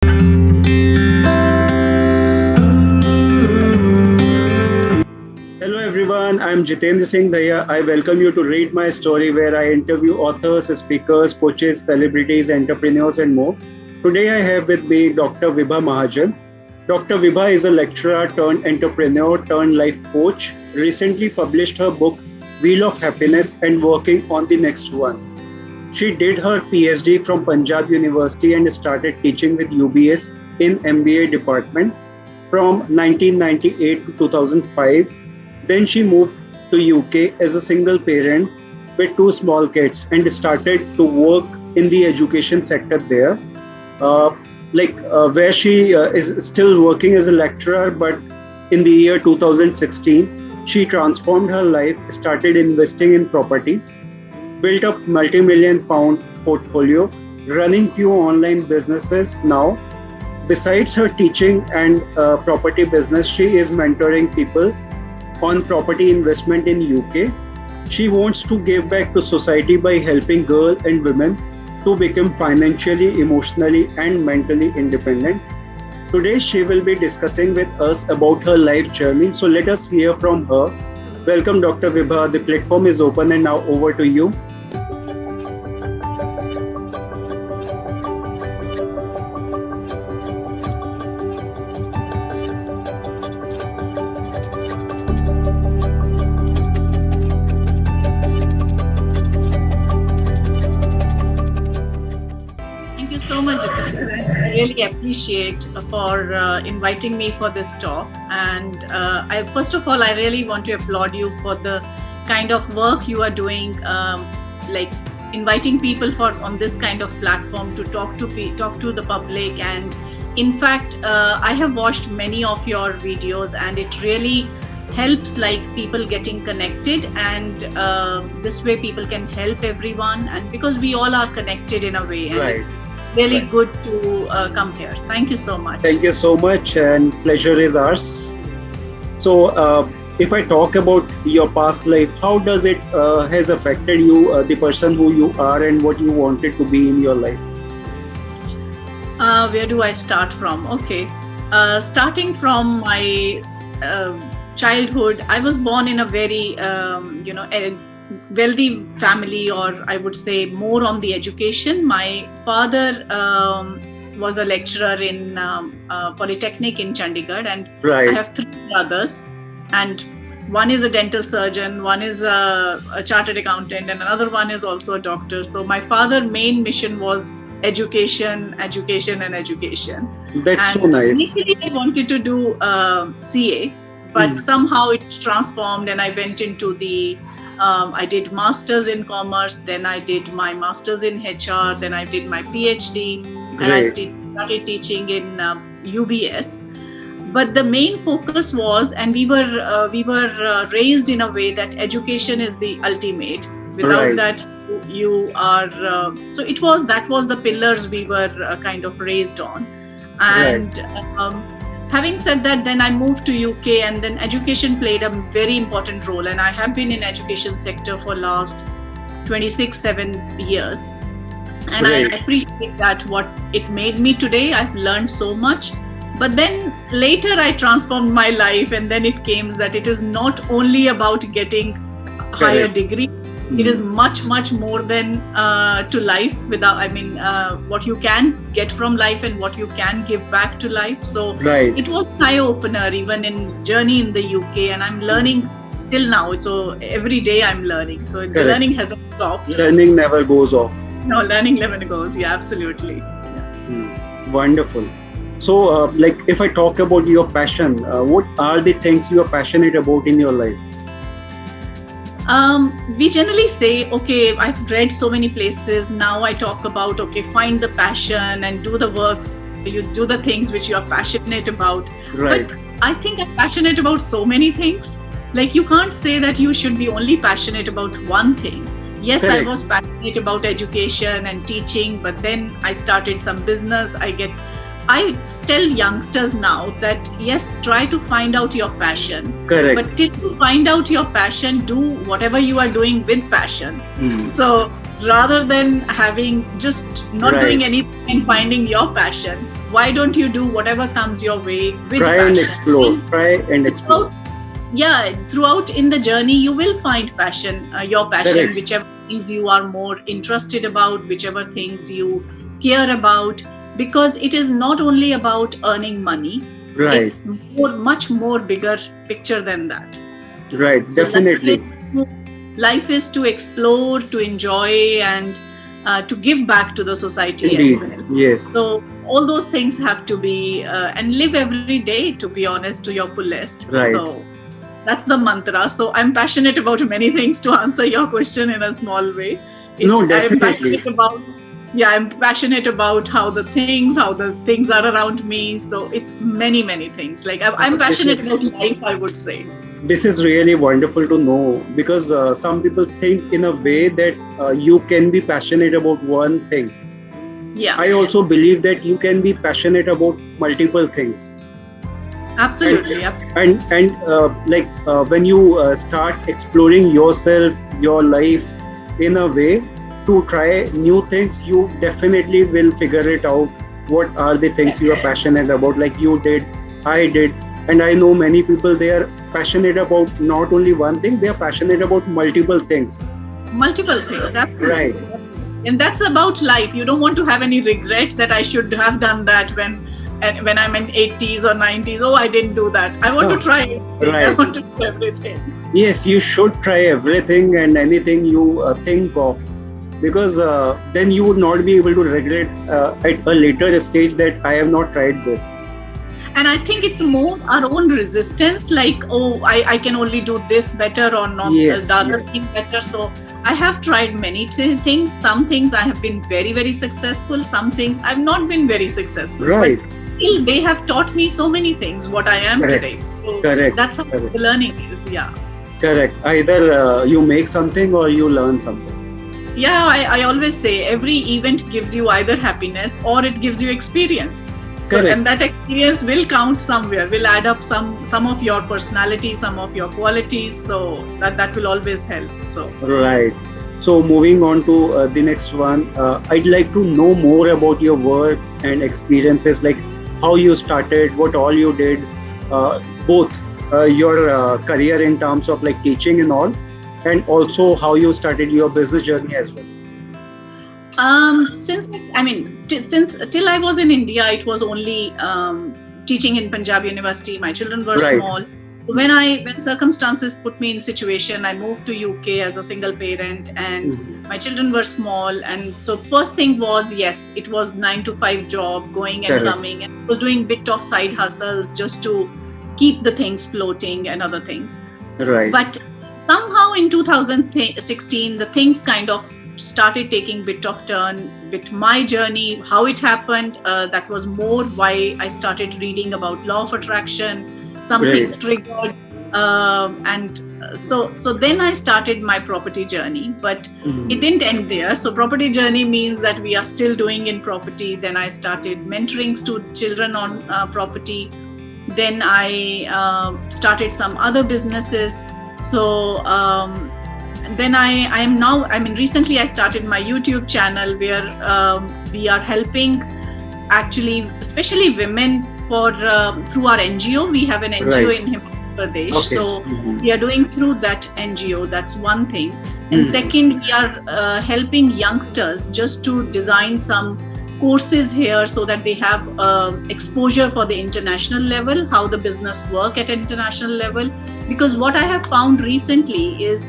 Hello everyone, I'm Jitendra Singh. I welcome you to Read My Story, where I interview authors, speakers, coaches, celebrities, entrepreneurs, and more. Today I have with me Dr. Vibha Mahajan. Dr. Vibha is a lecturer turned entrepreneur turned life coach. Recently published her book Wheel of Happiness and working on the next one. She did her Ph.D. from Punjab University and started teaching with UBS in MBA department from 1998 to 2005. Then she moved to UK as a single parent with two small kids and started to work in the education sector there. Uh, where she is still working as a lecturer, but in the year 2016, she transformed her life, started investing in property, built up multi-million pound portfolio, running few online businesses now. Besides her teaching and property business, she is mentoring people on property investment in UK. She wants to give back to society by helping girls and women to become financially, emotionally, and mentally independent. Today, she will be discussing with us about her life journey. So let us hear from her. Welcome, Dr. Vibha. The platform is open, and now over to you. Thank you so much, Jitendra. I really appreciate for inviting me for this talk. And first of all, I really want to applaud you for the kind of work you are doing, like inviting people for on this kind of platform to talk to the public. And in fact, I have watched many of your videos, and it really helps like people getting connected, and this way people can help everyone, and because we all are connected in a way, and Right. it's really Right. good to come here. Thank you so much. Thank you so much, and pleasure is ours. So, if I talk about your past life, how does it has affected you, the person who you are, and what you wanted to be in your life? Where do I start from? Okay, starting from my childhood, I was born in a very a wealthy family, or I would say more on the education. My father was a lecturer in Polytechnic in Chandigarh, and I Right. have three brothers, and one is a dental surgeon, one is a chartered accountant, and another one is also a doctor. So my father's main mission was education, education, and education. That's so And nice. initially, I wanted to do CA, but Mm. somehow it transformed, and I went into the I did masters in commerce, then I did my masters in HR, then I did my PhD, and I Great. started teaching in UBS. But the main focus was, and we were raised in a way that education is the ultimate. Without Right. that, you are so that was the pillars we were kind of raised on. And having said that, then I moved to UK, and then education played a very important role, and I have been in education sector for last 26-7 years, and Great. I appreciate that what it made me today. I've learned so much. But then later I transformed my life, and then it came that it is not only about getting a higher Correct. degree. It is much more than to life. What you can get from life and what you can give back to life. So Right. it was an eye opener, even in journey in the UK, and I'm learning till now. So every day I'm learning. So the Correct. learning hasn't stopped. Learning never goes off. No, learning never goes. Yeah, absolutely. Wonderful. So, if I talk about your passion, what are the things you are passionate about in your life? We generally say, okay, I've read so many places. Now I talk about, okay, find the passion and do the works. You do the things which you are passionate about. Right. But I think I'm passionate about so many things. Like, you can't say that you should be only passionate about one thing. Yes, Correct. I was passionate about education and teaching, but then I started some business. I tell youngsters now that yes, try to find out your passion. Correct. But till you find out your passion, do whatever you are doing with passion. So rather than having just not Right. doing anything and finding your passion, why don't you do whatever comes your way with Try passion? and explore. Try and explore. Throughout in the journey, you will find passion, your passion, Correct. whichever things you are more interested about, whichever things you care about, because it is not only about earning money. Right. It's much more bigger picture than that. Right. So Definitely. life is to explore, to enjoy, and to give back to the society Indeed. as well. Yes. So all those things have to be and live every day, to be honest, to your fullest. Right. So that's the mantra. So I'm passionate about many things, to answer your question in a small way. No, definitely. I'm passionate about how the things are around me. So it's many things. Like I'm passionate about life, I would say. This is really wonderful to know, because some people think in a way that you can be passionate about one thing. Yeah. I also believe that you can be passionate about multiple things. Absolutely. And when you start exploring yourself, your life in a way to try new things, you definitely will figure it out. What are the things you are passionate about? Like you did, I did, and I know many people, they are passionate about not only one thing, they are passionate about multiple things. Absolutely. Right. And that's about life. You don't want to have any regret that I should have done that when I'm in 80s or 90s. Oh, I didn't do that. I want to try everything. Right. I want to do everything. Yes, you should try everything and anything you think of, because then you would not be able to regret at a later stage that I have not tried this. And I think it's more our own resistance, like, oh, I can only do this better or not the other thing better. So I have tried many things. Some things I have been very, very successful. Some things I've not been very successful. Right. But still, they have taught me so many things, what I am today. So that's how the learning is. Yeah. Correct. Either you make something or you learn something. Yeah, I always say every event gives you either happiness or it gives you experience. So, and that experience will count somewhere, will add up some of your personality, some of your qualities. So that will always help. So right. So moving on to the next one, I'd like to know more about your work and experiences, like how you started, what all you did, both your career in terms of like teaching and all, and also how you started your business journey as well. Since till I was in India, it was only teaching in Punjab University. My children were small. When circumstances put me in situation, I moved to UK as a single parent, and my children were small. And so first thing was, yes, it was 9-to-5 job, going and coming, and I was doing bit of side hustles just to keep the things floating and other things. Right. But somehow in 2016, the things kind of started taking bit of turn with my journey. How it happened, that was more why I started reading about law of attraction. Some things triggered, and so then I started my property journey, but it didn't end there. So property journey means that we are still doing in property. Then I started mentoring children on property. Then I started some other businesses. So then recently I started my YouTube channel where we are helping actually, especially women through our NGO. We have an NGO in Himachal Pradesh. Okay. So we are doing through that NGO. That's one thing. And second, we are helping youngsters just to design some courses here so that they have exposure for the international level, how the business work at international level. Because what I have found recently is,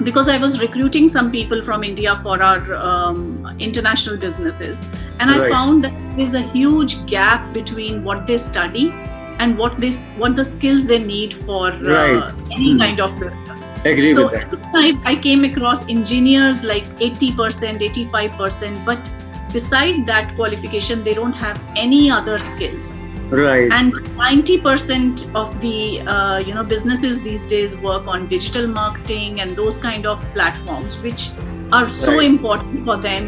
because I was recruiting some people from India for our international businesses, and I found that there is a huge gap between what they study and what the skills they need for any kind of business. Agree with that. I came across engineers like 80%, 85%, but beside that qualification, they don't have any other skills. Right. And 90% of the businesses these days work on digital marketing and those kind of platforms, which are so important for them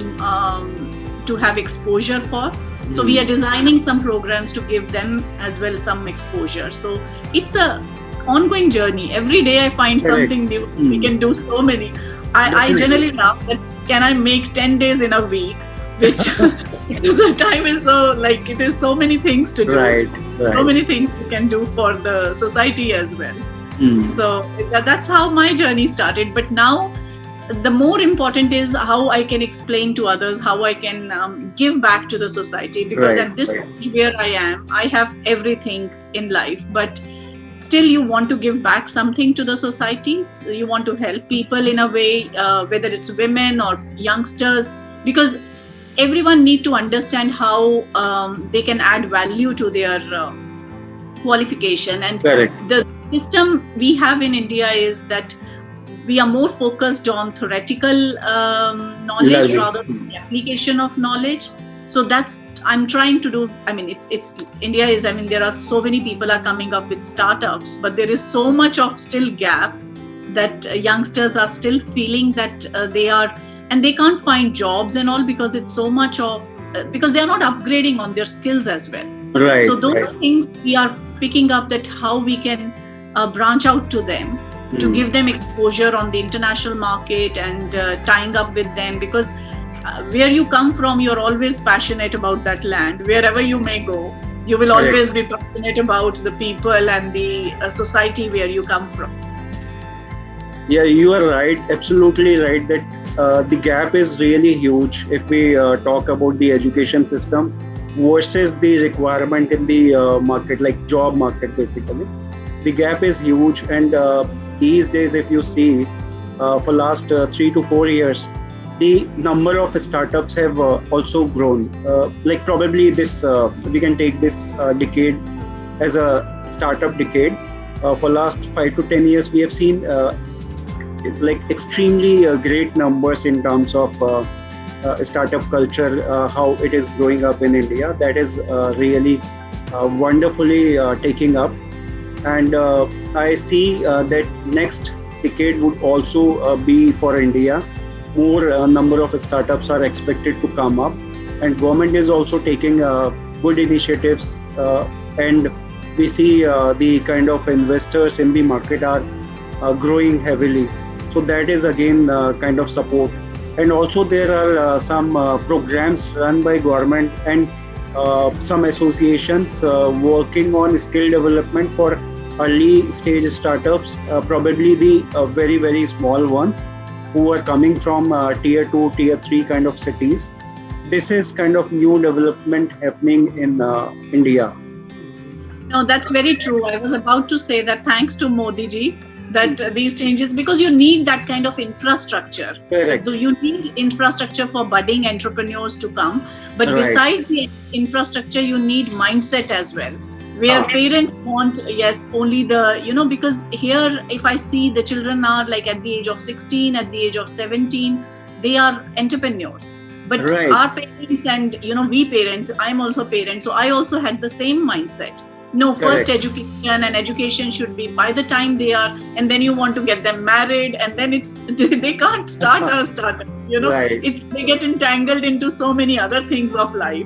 to have exposure for. So we are designing some programs to give them as well some exposure. So it's a ongoing journey. Every day I find something new. We can do so many. I generally laugh that can I make 10 days in a week, which because the time is so it is so many things to do, Right. so many things you can do for the society as well. So that's how my journey started. But now the more important is how I can explain to others, how I can give back to the society, because at this where I am, I have everything in life, but still you want to give back something to the society. So you want to help people in a way, whether it's women or youngsters, because everyone need to understand how they can add value to their qualification. And the system we have in India is that we are more focused on theoretical knowledge rather than the application of knowledge. So that's I'm trying to do. I mean, it's India is. I mean, there are so many people are coming up with startups, but there is so much of still gap that youngsters are still feeling that they are, and they can't find jobs and all, because it's so much of because they are not upgrading on their skills as well. Right. So those are things we are picking up, that how we can branch out to them, to give them exposure on the international market, and tying up with them, because where you come from, you're always passionate about that land. Wherever you may go, you will always be passionate about the people and the society where you come from. Yeah, you are right, absolutely right, that the gap is really huge if we talk about the education system versus the requirement in the market, like job market basically. The gap is huge, and these days if you see for last 3 to 4 years, the number of startups have also grown. Like probably this we can take this decade as a startup decade. For last 5 to 10 years we have seen like extremely great numbers in terms of startup culture, how it is growing up in India. That is really wonderfully taking up. And I see that next decade would also be for India. More number of startups are expected to come up, and government is also taking good initiatives, and we see the kind of investors in the market are growing heavily. So that is again kind of support. And also there are some programs run by government and some associations working on skill development for early stage startups, probably the very, very small ones who are coming from tier 2, tier 3 kind of cities. This is kind of new development happening in India. No, that's very true. I was about to say that thanks to Modi ji, that these changes, because you need that kind of infrastructure. Correct. You need infrastructure for budding entrepreneurs to come. But besides the infrastructure, you need mindset as well. Where parents want, only the, because here, if I see the children are like at the age of 16, at the age of 17, they are entrepreneurs. But our parents and, we parents, I'm also parent, so I also had the same mindset. No, first education, and education should be by the time they are, and then you want to get them married, and then they can't start a startup, they get entangled into so many other things of life.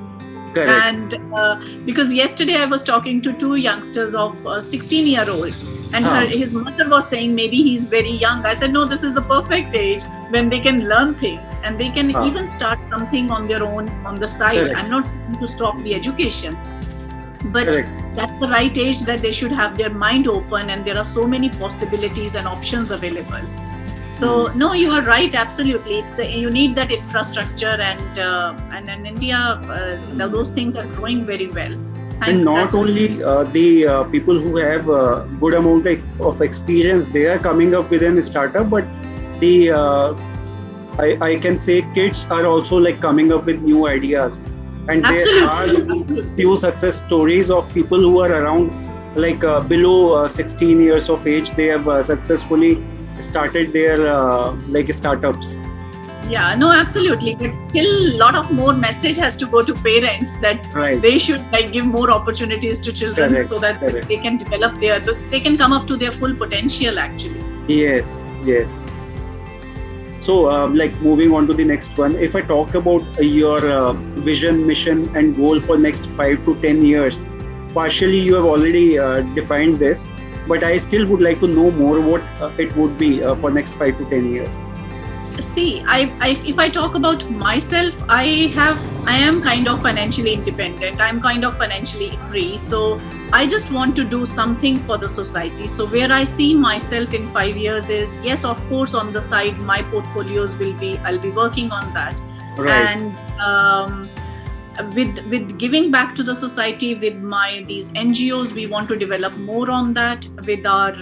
Correct. And because yesterday I was talking to two youngsters of 16-year-old, and his mother was saying maybe he's very young. I said, no, this is the perfect age when they can learn things, and they can even start something on their own on the side. Correct. I'm not saying to stop the education, but that's the right age that they should have their mind open, and there are so many possibilities and options available. So no, you are right, absolutely. It's you need that infrastructure, and in India, those things are growing very well. And not only the people who have a good amount of experience, they are coming up with a startup, but the I can say kids are also like coming up with new ideas. And there are few success stories of people who are around like below 16 years of age. They have successfully started their like startups. Yeah, no, absolutely. But still, a lot of more message has to go to parents that they should like give more opportunities to children so that they can develop they can come up to their full potential actually. Yes. So like moving on to the next one, if I talk about your vision, mission and goal for next 5 to 10 years, partially you have already defined this, but I still would like to know more what it would be for next 5 to 10 years. See, if I talk about myself, I have I am kind of financially independent. I'm kind of financially free. So I just want to do something for the society. So where I see myself in 5 years is, yes, of course, on the side, my portfolios I'll be working on that. Right. And with giving back to the society with these NGOs, we want to develop more on that. With our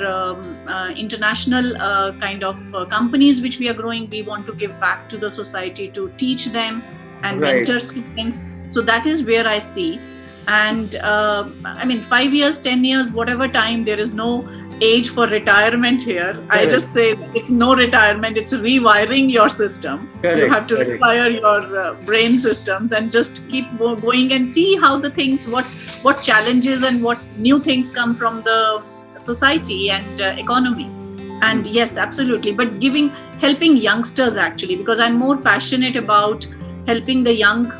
international kind of companies which we are growing, we want to give back to the society to teach them and mentor students. So that is where I see. And 5 years, 10 years, whatever time, there is no age for retirement here. Correct. I just say it's no retirement, it's rewiring your system. Correct. You have to rewire your brain systems and just keep going and see how the things, what challenges and what new things come from the society and economy. And yes, absolutely. But helping youngsters actually, because I'm more passionate about helping the young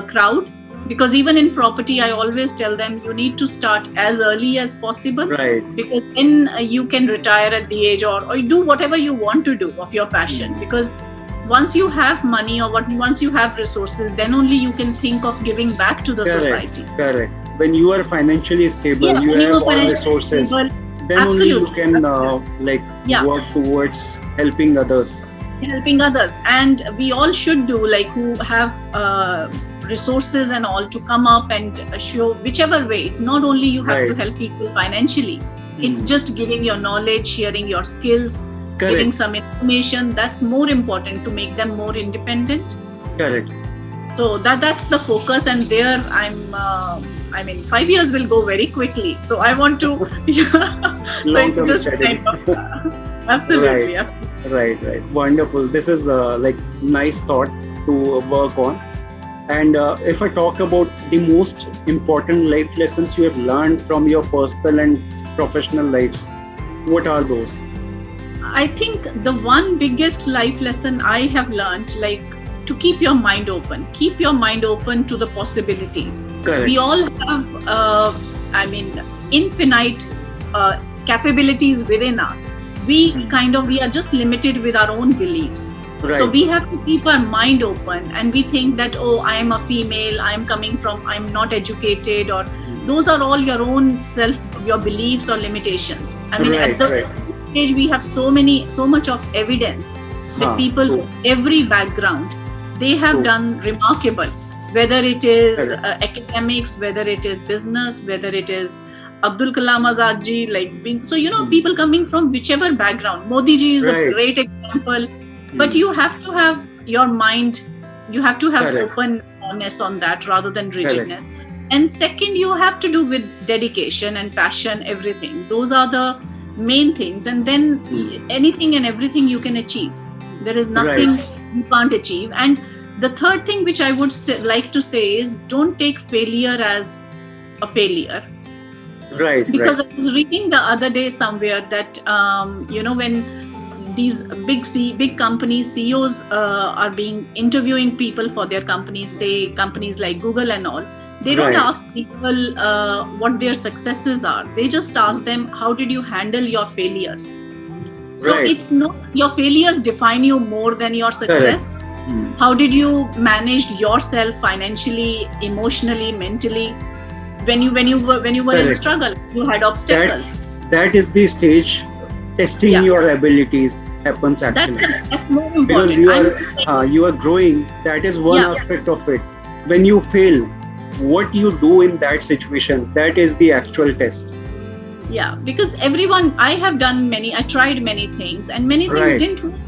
crowd. Because even in property, I always tell them you need to start as early as possible. Right. Because then you can retire at the age or do whatever you want to do of your passion. Because once you have money or once you have resources, then only you can think of giving back to the society. Correct. When you are financially stable, you have all resources. Stable, then absolutely. Only you can work towards helping others. And we all should do, who have resources and all, to come up and show whichever way. It's not only you have to help people financially. It's just giving your knowledge, sharing your skills, giving some information. That's more important to make them more independent. Correct. So that's the focus, and there 5 years will go very quickly. So I want to. So it's just kind of absolutely. Right. Wonderful. This is nice thought to work on. And if I talk about the most important life lessons you have learned from your personal and professional lives, what are those? I think the one biggest life lesson I have learned, to keep your mind open. Keep your mind open to the possibilities. Correct. We all have, infinite capabilities within us. We are just limited with our own beliefs. Right. So we have to keep our mind open, and we think that, I am a female, I'm not educated, or those are all your own your beliefs or limitations. At the stage we have so much of evidence that people of every background, they have done remarkable, whether it is academics, whether it is business, whether it is Abdul Kalam Azad ji, people coming from whichever background. Modi ji is a great example. But you have to have your mind, you have to have openness on that rather than rigidness. And second, you have to do with dedication and passion, everything. Those are the main things. And then anything and everything you can achieve. There is nothing you can't achieve. And the third thing which I would like to say is, don't take failure as a failure. Right. Because I was reading the other day somewhere that, when these big companies, CEOs are interviewing people for their companies, say companies like Google and all. They don't ask people what their successes are. They just ask them, how did you handle your failures? So it's not your failures define you more than your success. How did you manage yourself financially, emotionally, mentally? When you were in struggle, you had obstacles. That is the stage. Testing your abilities happens actually. That's more important. Because you are growing. That is one aspect of it. When you fail, what you do in that situation, that is the actual test. Yeah, because I tried many things, and many things didn't work.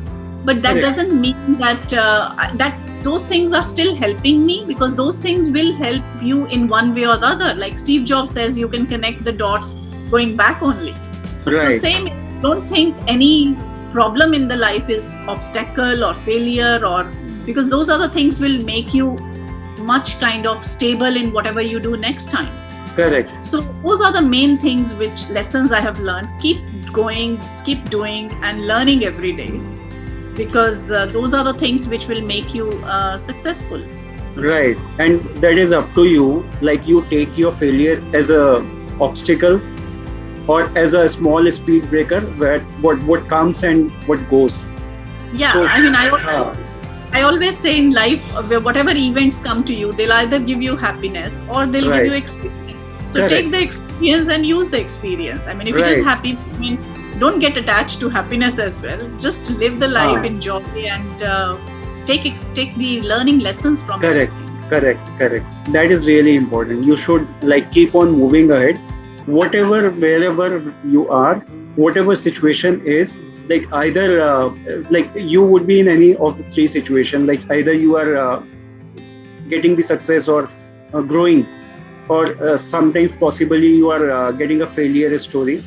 But that doesn't mean that those things are still helping me, because those things will help you in one way or the other. Like Steve Jobs says, you can connect the dots going back only. So same. Don't think any problem in the life is obstacle or failure, because those other things will make you much kind of stable in whatever you do next time. Correct. So those are the main things, lessons I have learned. Keep going, keep doing and learning every day, because those are the things which will make you successful. Right. And that is up to you. You take your failure as a obstacle, or as a small speed breaker, where what comes and what goes. Yeah, I always say in life, whatever events come to you, they'll either give you happiness or they'll give you experience. So Correct. take the experience and use the experience. I mean, if it is happy moment, don't get attached to happiness as well. Just live the life, enjoy, and take the learning lessons from it. Correct. That is really important. You should like keep on moving ahead, wherever you are, whatever situation is. Like either like you would be in any of the three situations. Like either you are getting the success or growing, or sometimes possibly you are getting a failure story,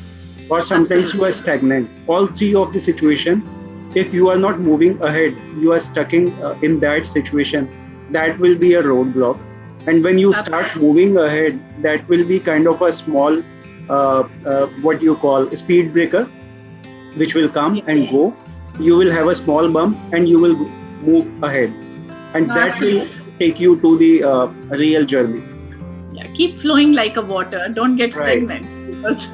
or sometimes you are stagnant. All three of the situation, if you are not moving ahead, you are stuck in that situation. That will be a roadblock. And when you start moving ahead, that will be kind of a small what you call a speed breaker, which will come and go. You will have a small bump and you will move ahead, and that will take you to the real journey. Yeah, keep flowing like a water. Don't get stagnant, because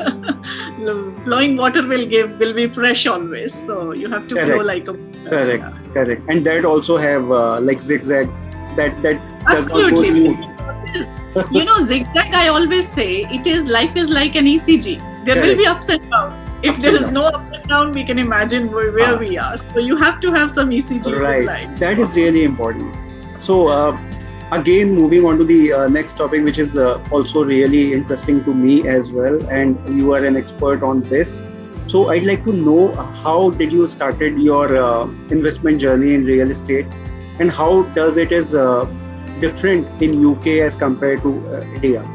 flowing water will be fresh always. So you have to flow like a water. Correct. And that also have like zigzag. That does not go Absolutely. smooth. Zigzag, I always say, life is like an ECG. There will be ups and downs. If there is no up and down, we can imagine where we are. So you have to have some ECGs in life. That is really important. So again, moving on to the next topic, which is also really interesting to me as well, and you are an expert on this. So I'd like to know, how did you started your investment journey in real estate, and how does it is different in UK as compared to India?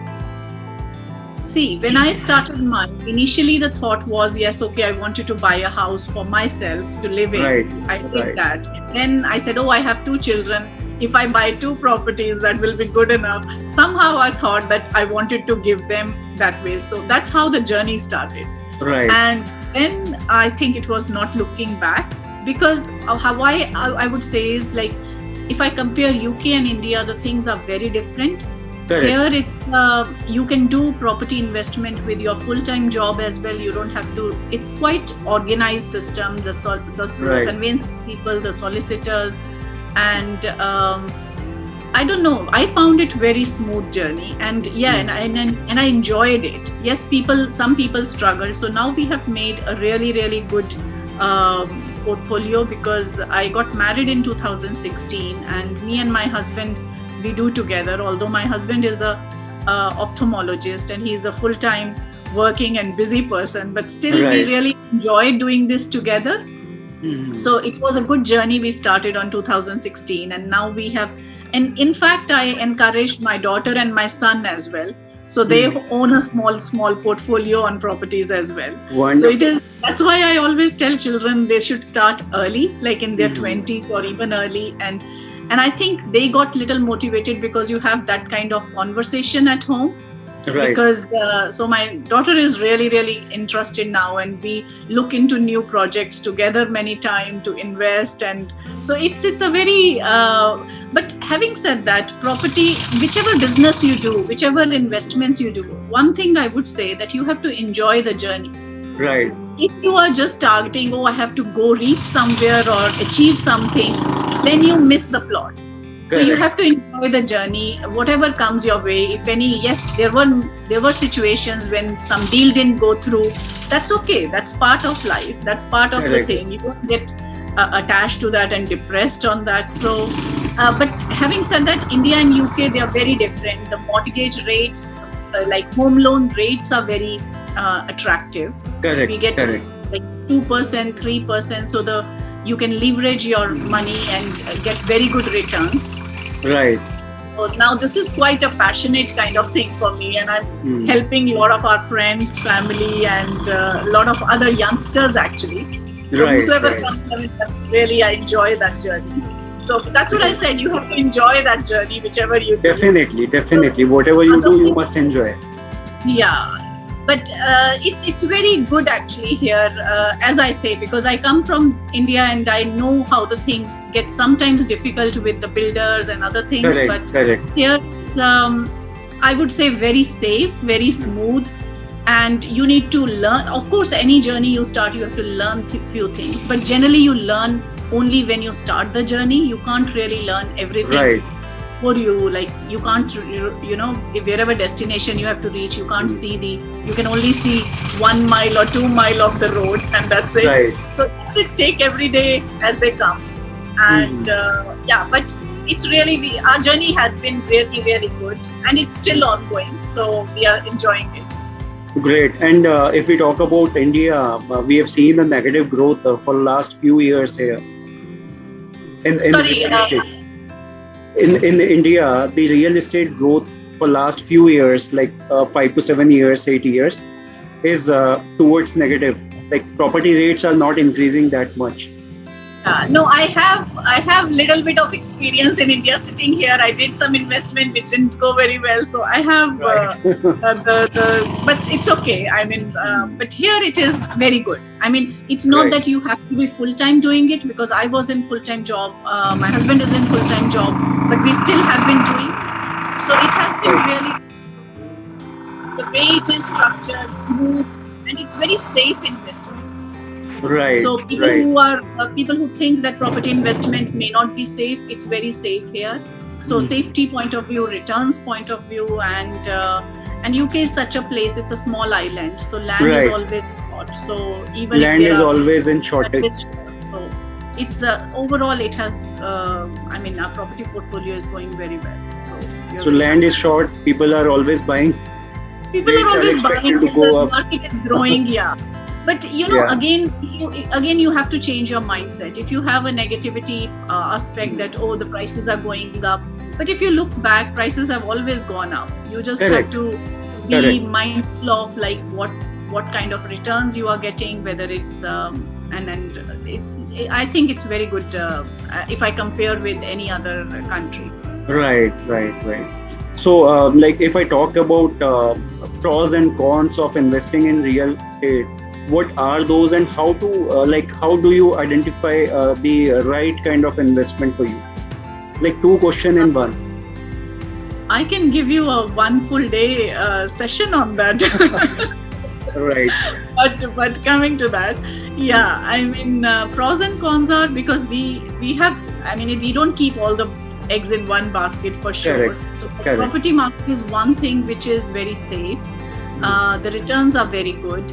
See, when I started mine, initially the thought was, yes, okay, I wanted to buy a house for myself to live in. I did that. And then I said, I have 2 children. If I buy 2 properties, that will be good enough. Somehow I thought that I wanted to give them that way. So that's how the journey started. And then I think it was not looking back, because how I would say is, like, if I compare UK and India, the things are very different. Here, you can do property investment with your full-time job as well. You don't have to. It's quite organized system. The conveyancing people, the solicitors, and I don't know. I found it very smooth journey, and and I enjoyed it. Yes, some people struggled. So now we have made a really, really good portfolio, because I got married in 2016, and me and my husband, we do together. Although my husband is a ophthalmologist and he's a full-time working and busy person, but still we really enjoyed doing this together. So it was a good journey. We started on 2016, and now we have, and in fact I encouraged my daughter and my son as well. So they own a small portfolio on properties as well. Wonderful. So that's why I always tell children they should start early, like in their 20s or even early, and I think they got little motivated because you have that kind of conversation at home. Because so my daughter is really, really interested now, and we look into new projects together many times to invest, and so it's a very but having said that, property, whichever business you do, whichever investments you do, one thing I would say, that you have to enjoy the journey. If you are just targeting, I have to go reach somewhere or achieve something, then you miss the plot. So you have to enjoy the journey, whatever comes your way. If any, yes, there were situations when some deal didn't go through. That's okay. That's part of life. That's part of the thing. You don't get attached to that and depressed on that. So, but having said that, India and UK, they are very different. The mortgage rates, like home loan rates, are very attractive. We get like 2%, 3%. So you can leverage your money and get very good returns. So now this is quite a passionate kind of thing for me, and I'm helping a lot of our friends, family, and a lot of other youngsters actually. So whosoever comes, I mean, that's really, I enjoy that journey. So that's what I said, you have to enjoy that journey, whichever you do. Definitely. Whatever you do, you must enjoy. Yeah. But it's very good actually here, as I say, because I come from India and I know how the things get sometimes difficult with the builders and other things. Here it's, I would say, very safe, very smooth, and you need to learn. Of course, any journey you start, you have to learn few things, but generally you learn only when you start the journey. You can't really learn everything. Right. For you, like you can't, if wherever destination you have to reach, you can't see you can only see 1 mile or 2 mile of the road, and that's it. Right. So that's it. Take every day as they come, and but it's really, our journey has been really, really good, and it's still ongoing. So we are enjoying it. Great. And if we talk about India, we have seen the negative growth for last few years here. In India, the real estate growth for last few years, like 5 to 7 years, 8 years, is towards negative. Like property rates are not increasing that much. No, I have little bit of experience in India. Sitting here, I did some investment which didn't go very well, so I have but it's okay. I mean, but here it is very good. I mean, it's not that you have to be full time doing it, because I was in full time job. My husband is in full time job, but we still have been doing. So it has been really, the way it is structured, smooth, and it's very safe investments. Right. So people who think that property investment may not be safe, it's very safe here. So safety point of view, returns point of view, and UK is such a place. It's a small island, so land is always short. So even land is always in shortage. So it's overall it has. I mean, our property portfolio is going very well. So land is short. People are always buying. People are always buying. The market is growing. Yeah. But again you have to change your mindset. If you have a negativity aspect that the prices are going up, but if you look back, prices have always gone up. You just have to be mindful of like what kind of returns you are getting, whether it's and it's, I think it's very good if I compare with any other country. Right. So like if I talk about pros and cons of investing in real estate, what are those, and how do you identify the right kind of investment for you? Like 2 questions in one. I can give you a 1 full day session on that. Right. But coming to that, I mean, pros and cons are, because we have, I mean, we don't keep all the eggs in one basket for sure. So the property market is one thing which is very safe. The returns are very good.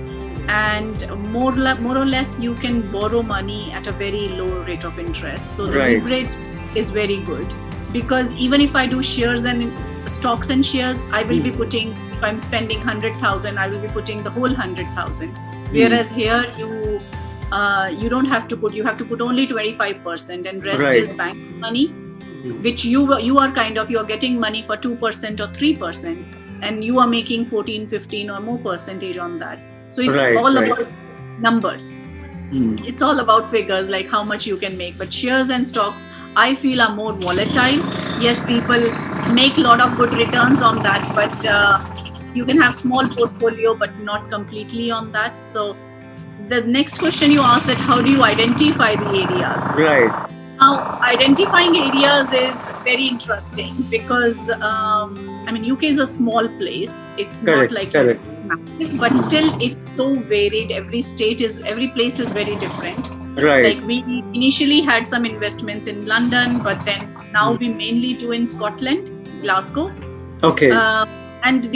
And more or less you can borrow money at a very low rate of interest. So the leverage is very good, because even if I do shares and stocks and shares, I will be putting, if I'm spending 100,000, I will be putting the whole 100,000. Whereas here you don't have to put, you have to put only 25%, and rest is bank money, which you are getting money for 2% or 3%, and you are making 14, 15 or more percentage on that. So it's all about numbers. It's all about figures, like how much you can make. But shares and stocks, I feel, are more volatile. Yes, people make a lot of good returns on that, but you can have small portfolio, but not completely on that. So the next question you asked, that how do you identify the areas? Right. Now, identifying areas is very interesting, because I mean, UK is a small place. It's not like it's massive, but still it's so varied. Every place is very different. Right. Like we initially had some investments in London, but then now we mainly do in Scotland, Glasgow. Okay. And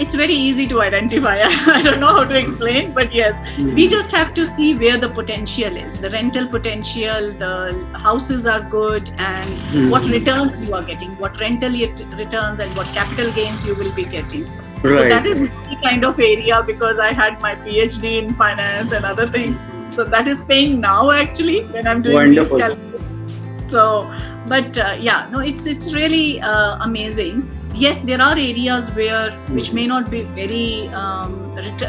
it's very easy to identify. I don't know how to explain, but yes, we just have to see where the potential is. The rental potential, the houses are good, and what returns you are getting, what rental returns and what capital gains you will be getting. So that is my kind of area, because I had my Ph.D. in finance and other things. So that is paying now actually when I'm doing these calculations. So, but it's really amazing. Yes, there are areas which may not be very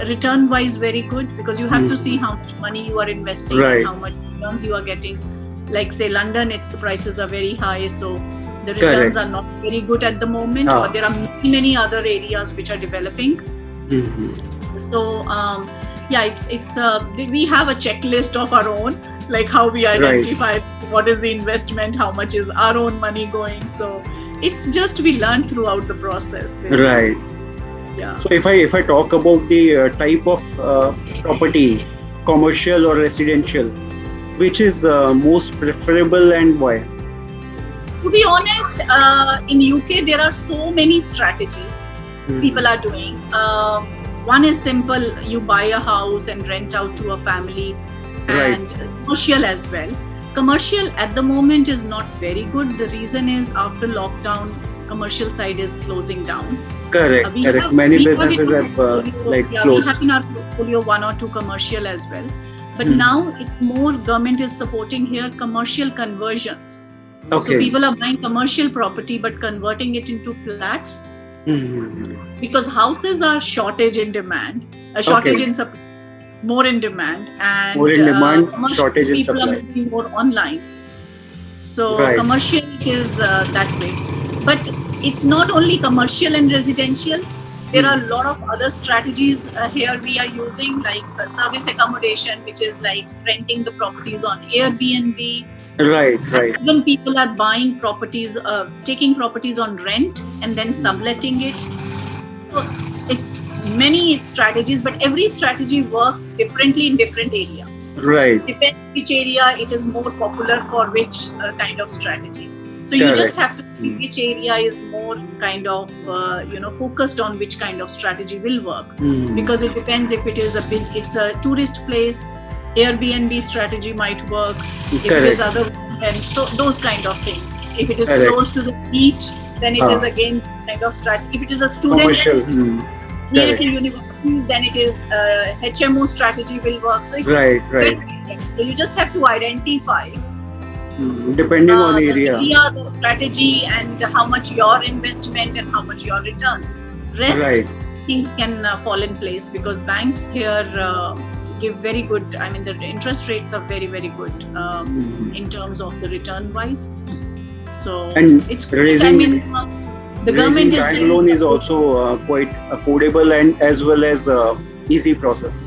return wise very good, because you have to see how much money you are investing and how much returns you are getting. Like say London, the prices are very high, so the returns are not very good at the moment. Or there are many other areas which are developing. So we have a checklist of our own, like how we identify what is the investment, how much is our own money going. So it's just we learn throughout the process, basically. Right. Yeah. So if I talk about the type of property, commercial or residential, which is most preferable and why? To be honest, in UK there are so many strategies people are doing. One is simple: you buy a house and rent out to a family, and commercial as well. Commercial at the moment is not very good. The reason is after lockdown, commercial side is closing down. Correct. Many businesses have closed. We have in our portfolio one or two commercial as well. But now it's more government is supporting here commercial conversions. Okay. So people are buying commercial property but converting it into flats. Because houses are shortage in demand, a shortage in supply, more in demand, and more in demand, shortage in supply. People are moving more online. So commercial is that way. But it's not only commercial and residential. There are a lot of other strategies here we are using, like service accommodation, which is like renting the properties on Airbnb. Right. Even people are buying properties, taking properties on rent and then subletting it. So it's many strategies, but every strategy works differently in different areas. Right. Depends which area it is more popular for which kind of strategy. So you just have to see which area is more kind of focused on which kind of strategy will work, because it depends if it is it's a tourist place. Airbnb strategy might work. If it is other, and so those kind of things. If it is close to the beach, then it is again kind of strategy. If it is a student near to universities, then it is HMO strategy will work. So it's right. So you just have to identify depending on area, the strategy, and how much your investment and how much your return. Rest things can fall in place, because banks here give very good, I mean the interest rates are very, very good in terms of the return wise. So it's good. I mean the government is bank loan is also quite affordable and as well as easy process.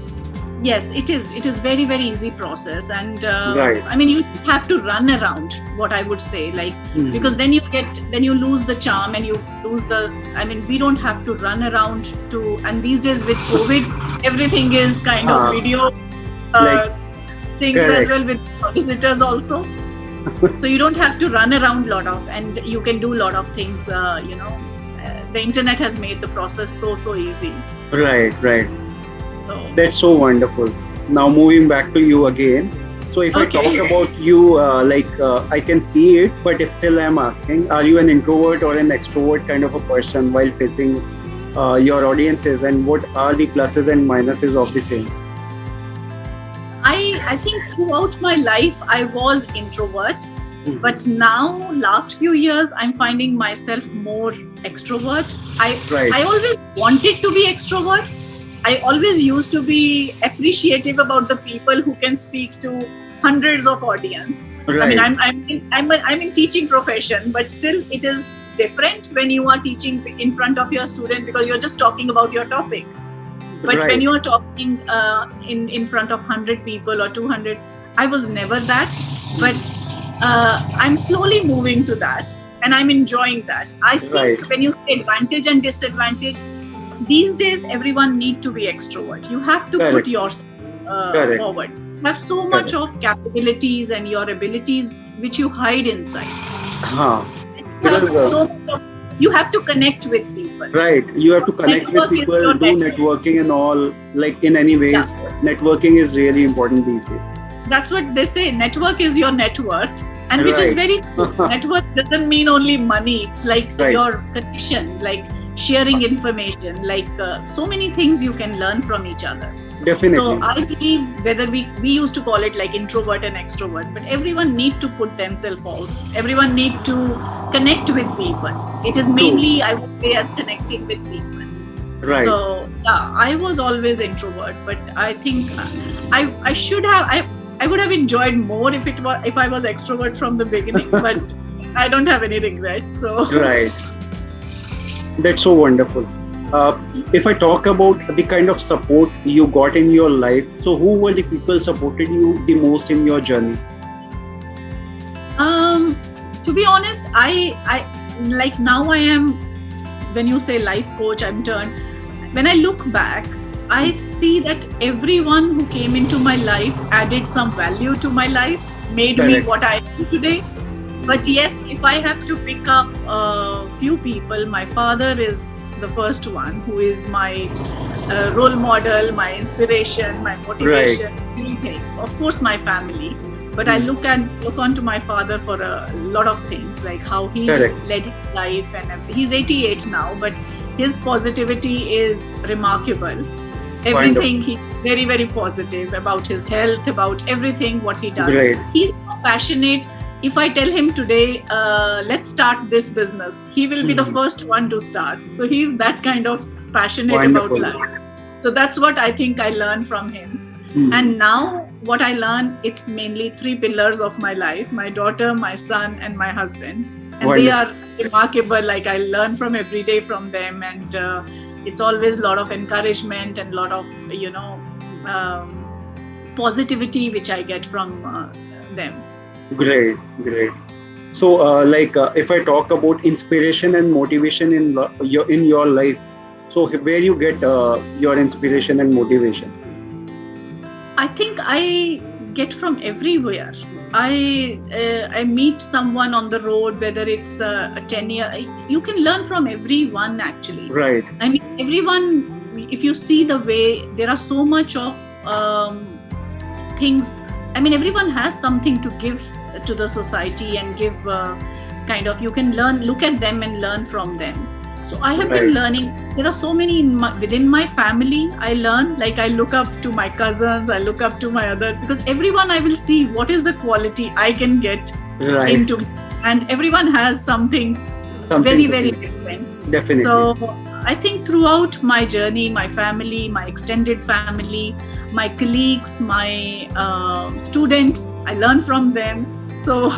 Yes, it is very, very easy process, and I mean you have to run around, what I would say, like because then you lose the charm and you lose the, I mean we don't have to run around to, and these days with COVID everything is kind of video things as well, with visitors also. So you don't have to run around and you can do a lot of things. The internet has made the process so easy. Right. That's so wonderful. Now moving back to you again. So if I talk about you, I can see it, but still I'm asking, are you an introvert or an extrovert kind of a person while facing your audiences, and what are the pluses and minuses of the same? I think throughout my life I was introvert, but now last few years I'm finding myself more extrovert. I always wanted to be extrovert. I always used to be appreciative about the people who can speak to hundreds of audience. I mean, I'm in teaching profession, but still it is different when you are teaching in front of your student, because you're just talking about your topic. But when you are talking in front of 100 people or 200, I was never that. But I'm slowly moving to that, and I'm enjoying that. I think when you say advantage and disadvantage, these days everyone need to be extrovert. You have to put yourself forward. You have so much of capabilities and your abilities which you hide inside. You have to connect with people. Right. You have to connect with people, do networking and all. Like in any ways, networking is really important these days. That's what they say. Network is your net worth. And which is very true. Network doesn't mean only money. It's like your connection, like sharing information, like so many things you can learn from each other. Definitely. So I believe whether we used to call it like introvert and extrovert, but everyone need to put themselves out. Everyone need to connect with people. It is mainly, I would say, as connecting with people. Right. So yeah, I was always introvert, but I think I should have, I would have enjoyed more if I was extrovert from the beginning, but I don't have any regrets. So right. That's so wonderful. If I talk about the kind of support you got in your life, so who were the people supported you the most in your journey? To be honest, I like now I am, when you say life coach, I'm turned. When I look back, I see that everyone who came into my life added some value to my life, made me Correct. what I am today. But yes, if I have to pick up a few people, my father is the first one, who is my role model, my inspiration, my motivation, everything. Of course, my family. But I look onto my father for a lot of things, like how he Correct. led his life, and he's 88 now, but his positivity is remarkable. Everything, he's very, very positive about his health, about everything what he does. Great. He's so passionate. If I tell him today, let's start this business, he will be the first one to start. So he's that kind of passionate Wonderful. about life. So that's what I think I learned from him. And now what I learn, it's mainly 3 pillars of my life: my daughter, my son, and my husband. And they are remarkable. Like, I learn from every day from them, and it's always a lot of encouragement and a lot of, positivity which I get from them. Great. So, if I talk about inspiration and motivation in your life, so where you get your inspiration and motivation? I think I get from everywhere. I meet someone on the road, whether it's a 10-year. You can learn from everyone, actually. Right. I mean, everyone. If you see the way there are so much of things. I mean, everyone has something to give to the society and give you can look at them and learn from them. So I have been learning. There are so many within my family. I learn, like, I look up to my cousins, I look up to my because everyone I will see what is the quality I can get into, and everyone has something very, very different. Definitely. So I think throughout my journey, my family, my extended family, my colleagues, my students, I learn from them. So,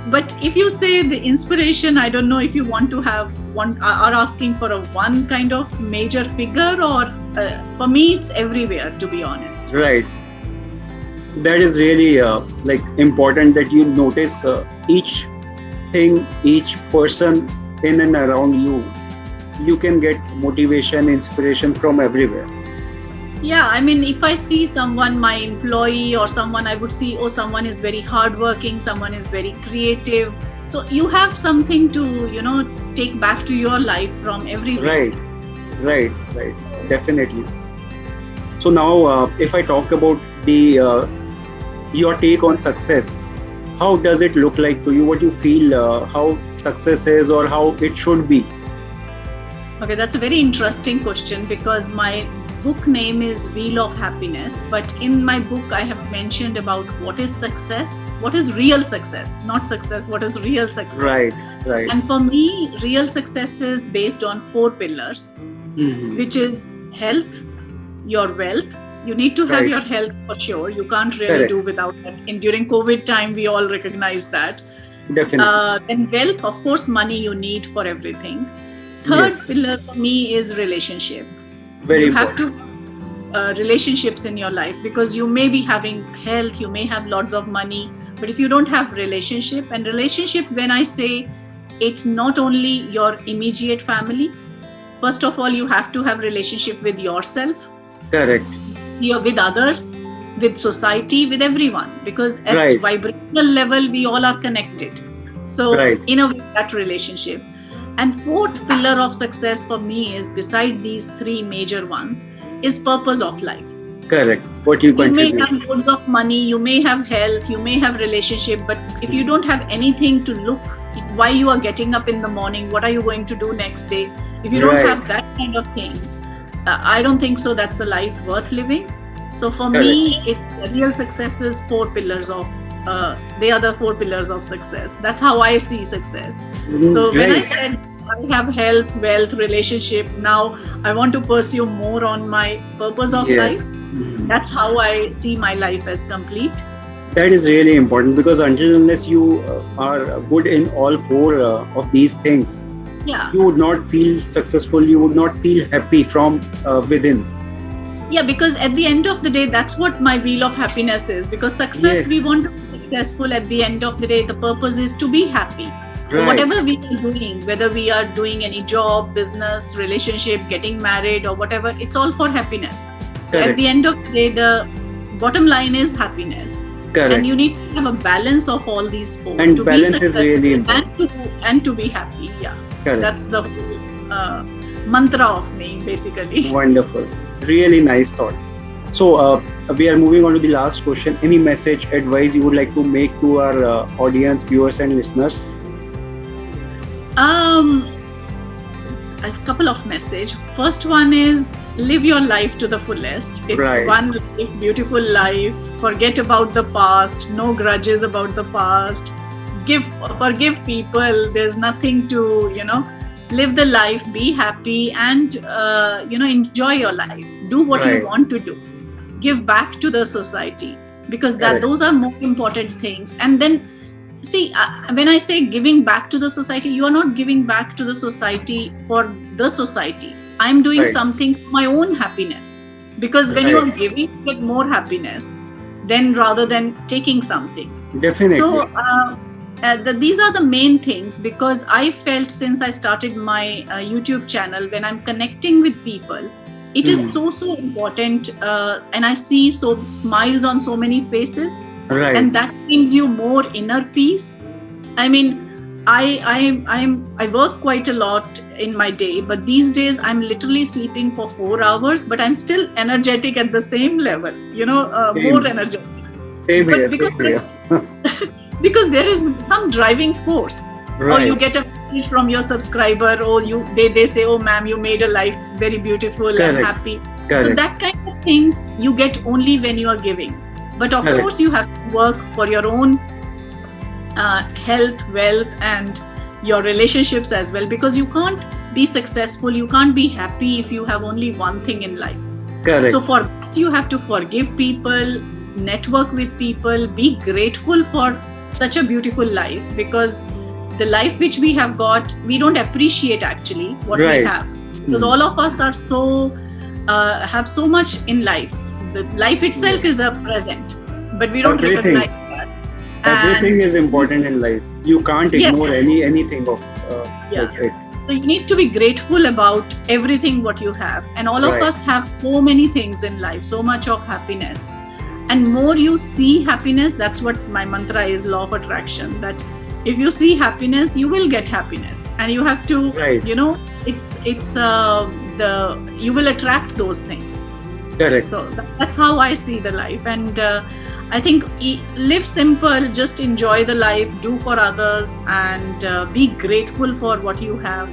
but if you say the inspiration, I don't know if you want to have one, are asking for a one kind of major figure, or for me, it's everywhere, to be honest. Right. That is really important that you notice each thing, each person in and around you. You can get motivation, inspiration from everywhere. Yeah, I mean, if I see someone, my employee or someone, I would see, someone is very hardworking, someone is very creative. So you have something to, take back to your life from everywhere. Right. Definitely. So now, if I talk about your take on success, how does it look like to you? What you feel, how success is, or how it should be? Okay, that's a very interesting question, because my book name is Wheel of Happiness, but in my book I have mentioned about what is success, what is real success, not success, what is real success. Right. And for me, real success is based on 4 pillars, which is health, your wealth. You need to have your health for sure. You can't really do without that. During COVID time, we all recognize that. Definitely. Then wealth, of course, money you need for everything. Third pillar for me is relationship. Very you important. have to relationships in your life, because you may be having health, you may have lots of money, but if you don't have relationship, and relationship, when I say, it's not only your immediate family. First of all, you have to have relationship with yourself. Correct. With others, with society, with everyone, because at vibrational level we all are connected. So in a way, that relationship. And 4th pillar of success for me is, beside these 3 major ones, is purpose of life. Correct. What you contribute. You may have loads of money, you may have health, you may have relationship, but if you don't have anything to look, why you are getting up in the morning, what are you going to do next day? If you don't have that kind of thing, I don't think so that's a life worth living. So for me, real success is 4 pillars of the other 4 pillars of success. That's how I see success. So when I said I have health, wealth, relationship, now I want to pursue more on my purpose of life. That's how I see my life as complete. That is really important, because unless you are good in all 4 of these things, you would not feel successful, you would not feel happy from within. Yeah, because at the end of the day, that's what my wheel of happiness is. Because success, we want to be successful. At the end of the day, the purpose is to be happy. Whatever we are doing, whether we are doing any job, business, relationship, getting married, or whatever, it's all for happiness. So at Correct. the end of the day, the bottom line is happiness. Correct. And you need to have a balance of all these four And to balance be is really successful important. and to be happy. Yeah, Correct. that's the mantra of me, basically. Wonderful. Really nice thought. So we are moving on to the last question. Any message, advice you would like to make to our audience, viewers, and listeners? A couple of message. First one is live your life to the fullest. It's Right. one life, beautiful life. Forget about the past. No grudges about the past. Forgive people. There's nothing to live the life. Be happy and enjoy your life. Do what Right. you want to do. Give back to the society because Correct. those are more important things. And then see, when I say giving back to the society, you are not giving back to the society for the society. I'm doing Right. something for my own happiness. Because when you are Right. giving, you get more happiness than rather than taking something. Definitely. So these are the main things, because I felt since I started my YouTube channel, when I'm connecting with people, it is so important, and I see so smiles on so many faces. Right. And that brings you more inner peace. I mean, I work quite a lot in my day, but these days I'm literally sleeping for 4 hours, but I'm still energetic at the same level. Same. More energetic. Same But here. because Same here. because there is some driving force. Or you Right. get a message from your subscriber, or they say, "Oh, ma'am, you made a life very beautiful. I'm Correct. happy." So Correct. that kind of things you get only when you are giving. But of Correct. course, you have to work for your own health, wealth, and your relationships as well, because you can't be successful, you can't be happy if you have only one thing in life. Correct. So for that, you have to forgive people, network with people, be grateful for such a beautiful life, because the life which we have got, we don't appreciate actually what Right. we have, because all of us are so have so much in life. The life itself is a present, but we don't Everything. recognize that. Everything And is important in life. You can't Yes. ignore anything of yeah. like it. So you need to be grateful about everything what you have, and all of Right. us have so many things in life, so much of happiness. And more you see happiness, that's what my mantra is, law of attraction, that if you see happiness, you will get happiness, and you have to, Right. it's you will attract those things. Correct. So that's how I see the life. And I think live simple, just enjoy the life, do for others, and be grateful for what you have.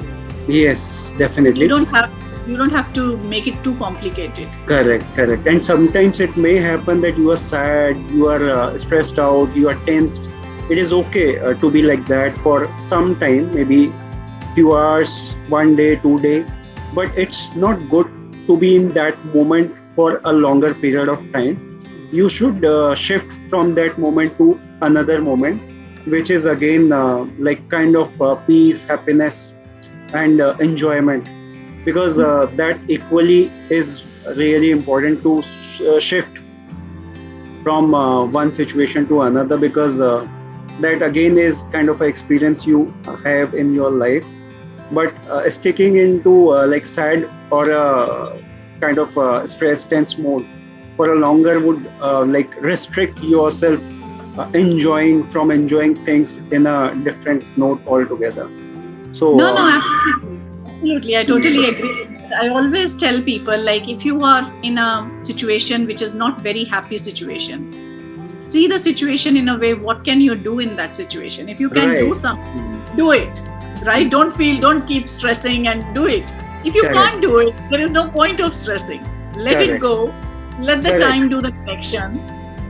Yes, definitely. You don't have to make it too complicated. Correct. And sometimes it may happen that you are sad, you are stressed out, you are tensed. It is okay to be like that for some time, maybe few hours, 1 day, 2 day, but it's not good to be in that moment for a longer period of time. You should shift from that moment to another moment, which is again like kind of peace, happiness, and enjoyment, because that equally is really important to shift from one situation to another, because that again is kind of an experience you have in your life. But sticking into like sad or kind of stress tense mode for a longer would like restrict yourself enjoying things in a different note altogether. So No, absolutely. I totally agree. I always tell people, like, if you are in a situation which is not very happy situation, see the situation in a way, what can you do in that situation? If you can Right. do something, do it, right? Don't keep stressing, and do it. If you Correct. can't do it, there is no point of stressing. Let it Correct. go. Let the Correct. time do the connection.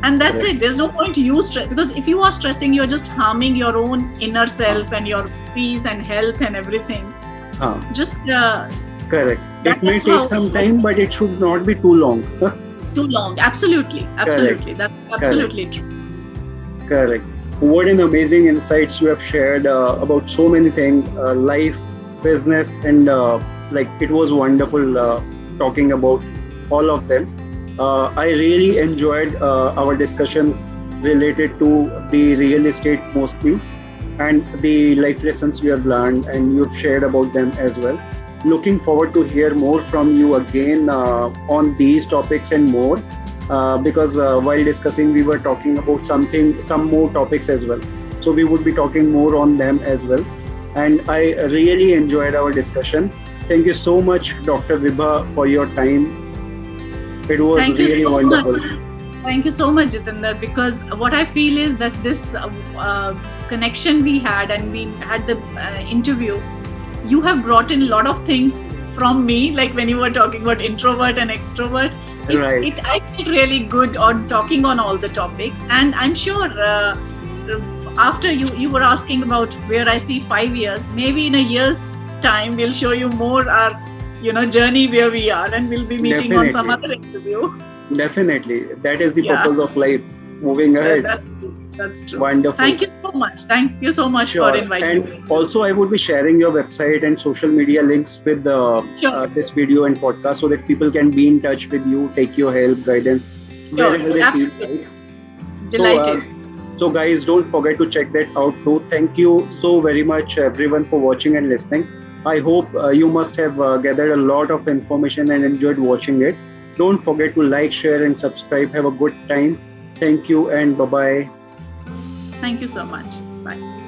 And that's Correct. it. There's no point you stress, because if you are stressing, you're just harming your own inner self and your peace and health and everything. Just Correct. It may that's take how- some time, but it should not be too long. too long. Absolutely. That's absolutely true. Correct. What an amazing insights you have shared about so many things, life, business, and like it was wonderful talking about all of them. I really enjoyed our discussion related to the real estate mostly, and the life lessons we have learned, and you've shared about them as well. looking forward to hear more from you again on these topics and more. Because while discussing, we were talking about some more topics as well. So we would be talking more on them as well. And I really enjoyed our discussion. Thank you so much, Dr. Vibha, for your time. It was Thank you really so wonderful. much. Thank you so much, Jitendra, because what I feel is that this connection we had and we had the interview, you have brought in a lot of things from me, like when you were talking about introvert and extrovert. I feel really good on talking on all the topics, and I'm sure after you were asking about where I see 5 years, maybe in a year's time we'll show you more our journey where we are, and we'll be meeting on some other interview. Definitely, that is the purpose of life, moving ahead. That's true. Wonderful. Thank you so much. Thank you so much for inviting me. And also, I would be sharing your website and social media links with this video and podcast, so that people can be in touch with you, take your help, guidance, wherever they feel like. Delighted. So guys, don't forget to check that out too. Thank you so very much, everyone, for watching and listening. I hope you must have gathered a lot of information and enjoyed watching it. Don't forget to like, share, and subscribe. Have a good time. Thank you and bye-bye. Thank you so much. Bye.